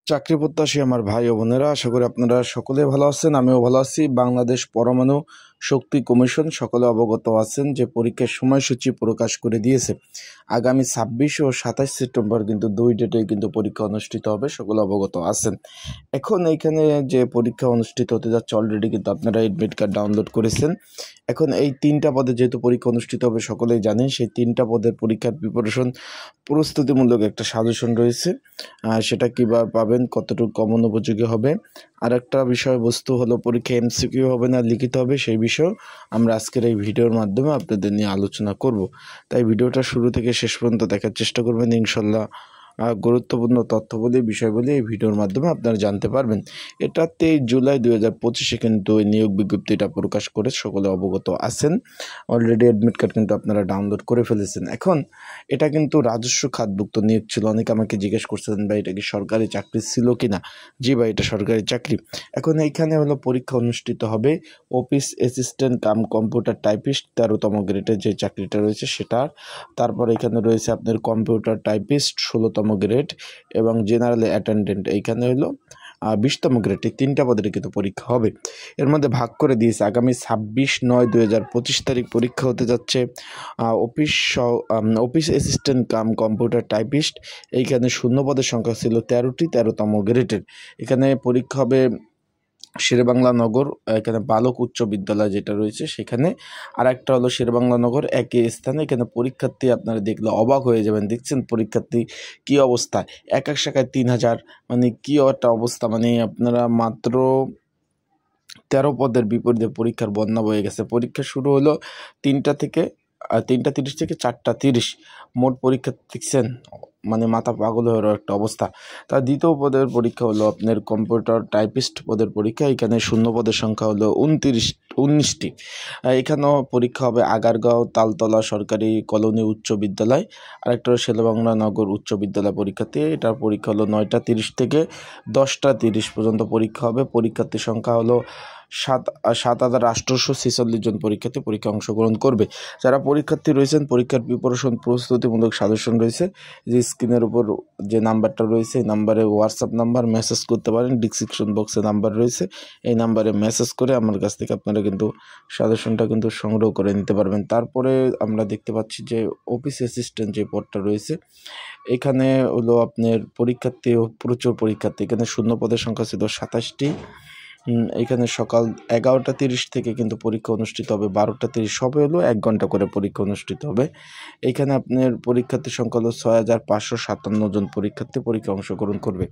চাকরি প্রত্যাশী আমার ভাই ও বোনেরা, আশা করি আপনারা সকলে ভালো আছেন। আমিও ভালো আছি। বাংলাদেশ পরমাণু শক্তি কমিশন সকলে অবগত আছেন যে পরীক্ষার সময়সূচি প্রকাশ করে দিয়েছে। আগামী 26 ও 27 সেপ্টেম্বর কিন্তু 2 ডেটে কিন্তু পরীক্ষা অনুষ্ঠিত হবে, সকলে অবগত আছেন। এখন এইখানে যে পরীক্ষা অনুষ্ঠিত হতে যাচ্ছে, অলরেডি কিন্তু আপনারা এডমিট কার্ড ডাউনলোড করেছেন। এখন এই 3টা পদে যেহেতু পরীক্ষা অনুষ্ঠিত হবে সকলেই জানেন, সেই 3টা পদের পরীক্ষার প্রিপারেশন প্রস্তুতিমূলক একটা সাজেশন রয়েছে। সেটা কীভাবে পাবেন, কতটুকু কমন উপযোগী হবে, আর একটা বিষয়বস্তু হলো পরীক্ষা এমসিকিউ হবে না লিখিত হবে, সেই বিষয়েও আমরা আজকের এই ভিডিওর মাধ্যমে আপনাদের নিয়ে আলোচনা করব। তাই ভিডিওটা শুরু থেকে শেষ পর্যন্ত দেখার চেষ্টা করবেন। ইনশাল্লাহ গুরুত্বপূর্ণ তথ্যবলী বিষয়বলী এই ভিডিওর মাধ্যমে আপনারা জানতে পারবেন। এটা 23 জুলাই 2025 কিন্তু এই নিয়োগ বিজ্ঞপ্তিটা প্রকাশ করে সকলে অবগত আছেন। অলরেডি অ্যাডমিট কার্ড কিন্তু আপনারা ডাউনলোড করে ফেলেছেন। এখন এটা কিন্তু রাজস্ব খাতভুক্ত নিয়োগ ছিল। অনেকে আমাকে জিজ্ঞেস করছিলেন, ভাই এটা কি সরকারি চাকরি ছিল কি না? জি ভাই, এটা সরকারি চাকরি। এখন এইখানে হলো পরীক্ষা অনুষ্ঠিত হবে office assistant cum computer typist 13তম গ্রেডের যে চাকরিটা রয়েছে সেটার। তারপর এখানে রয়েছে আপনার কম্পিউটার টাইপিস্ট 16তম গ্রেড এবং জেনারেল অ্যাটেন্ডেন্ট এইখানে হলো 20তম গ্রেড। এই 3টা পদের কিন্তু পরীক্ষা হবে। এর মধ্যে ভাগ করে দিয়েছে আগামী 26/9/2025 তারিখ পরীক্ষা হতে যাচ্ছে office assistant cum computer typist. এইখানে শূন্য পদের সংখ্যা ছিল 13টি 13তম গ্রেডের। এখানে পরীক্ষা হবে শেরেবাংলা নগর, এখানে বালক উচ্চ বিদ্যালয় যেটা রয়েছে সেখানে। আর একটা হলো শেরেবাংলা নগর একই স্থানে। এখানে পরীক্ষার্থী আপনারা দেখলে অবাক হয়ে যাবেন। দেখছেন পরীক্ষার্থী কী অবস্থা, এক এক শাখায় 3000, মানে কী একটা অবস্থা। মানে আপনারা মাত্র 13 পদের বিপরীতে পরীক্ষার বন্যা বয়ে গেছে। পরীক্ষা শুরু হলো 3:30 থেকে 4:30। মোট পরীক্ষা দেখছেন, মানে মাথা পাগল হয়ে একটা অবস্থা। তার দ্বিতীয় পদের পরীক্ষা হলো আপনার কম্পিউটার টাইপিস্ট পদের পরীক্ষা। এখানে শূন্য পদের সংখ্যা হলো 19টি। এখানেও পরীক্ষা হবে আগারগাঁও তালতলা সরকারি কলোনি উচ্চ বিদ্যালয়। আরেকটা হলো শেরেবাংলা নগর উচ্চ বিদ্যালয় পরীক্ষার্থী। এটার পরীক্ষা হলো 9:30 থেকে 10:30 পর্যন্ত পরীক্ষা হবে। পরীক্ষার্থীর সংখ্যা হলো 7,846 জন পরীক্ষার্থী পরীক্ষা অংশগ্রহণ করবে। যারা পরীক্ষার্থী রয়েছেন, পরীক্ষার প্রিপারেশন প্রস্তুতিমূলক সাজেশন রয়েছে, যে স্ক্রিনের উপর যে নাম্বারটা রয়েছে এই নাম্বারে হোয়াটসঅ্যাপ নাম্বার, মেসেজ করতে পারেন। ডিসক্রিপশন বক্সে নাম্বার রয়েছে, এই নাম্বারে মেসেজ করে আমার কাছ থেকে আপনারা কিন্তু সাজেশনটা কিন্তু সংগ্রহ করে নিতে পারবেন। তারপরে আমরা দেখতে পাচ্ছি যে অফিস অ্যাসিস্ট্যান্ট যে পদটা রয়েছে, এখানে হলো আপনার পরীক্ষার্থী প্রচুর পরীক্ষার্থী। এখানে শূন্য পদের সংখ্যা ছিল 27টি। এখানে সকাল 11:30 থেকে কিন্তু পরীক্ষা অনুষ্ঠিত হবে 12:30, সবে হলো 1 ঘন্টা করে পরীক্ষা অনুষ্ঠিত হবে। এইখানে আপনার পরীক্ষার্থীর সংখ্যা হলো 6557 জন পরীক্ষার্থী পরীক্ষা অংশগ্রহণ করবে।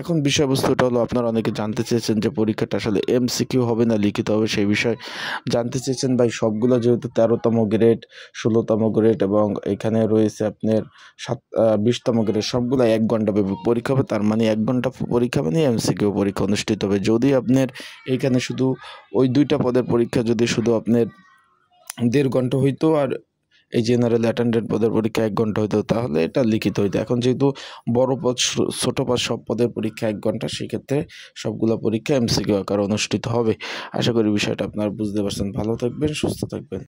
এখন বিষয়বস্তুটা হলো, আপনারা অনেকে জানতে চেয়েছেন যে পরীক্ষাটা আসলে এমসিকিউ হবে না লিখিত হবে, সেই বিষয়ে জানতে চেয়েছেন। ভাই সবগুলো যেহেতু 13তম গ্রেড, 16তম গ্রেড এবং এখানে রয়েছে আপনার 20তম গ্রেড, সবগুলো 1 ঘন্টা পরীক্ষা হবে। তার মানে 1 ঘন্টা পরীক্ষা মানে এমসিকিউ পরীক্ষা অনুষ্ঠিত হবে। যদি আপনার এইখানে শুধু ওই 2টা পদের পরীক্ষা যদি শুধু আপনার 1.5 ঘন্টা হইতো, আর এই জেনারেল অ্যাটেন্ডেন্ট পদের পরীক্ষা 1 ঘন্টা হইতো, তাহলে এটা লিখিত হইতো। এখন যেহেতু বড় পদ ছোট পদ সব পদের পরীক্ষা 1 ঘন্টা, সেক্ষেত্রে সবগুলো পরীক্ষা এমসিকিউ আকারে অনুষ্ঠিত হবে। আশা করি বিষয়টা আপনারা বুঝতে পারছেন। ভালো থাকবেন, সুস্থ থাকবেন।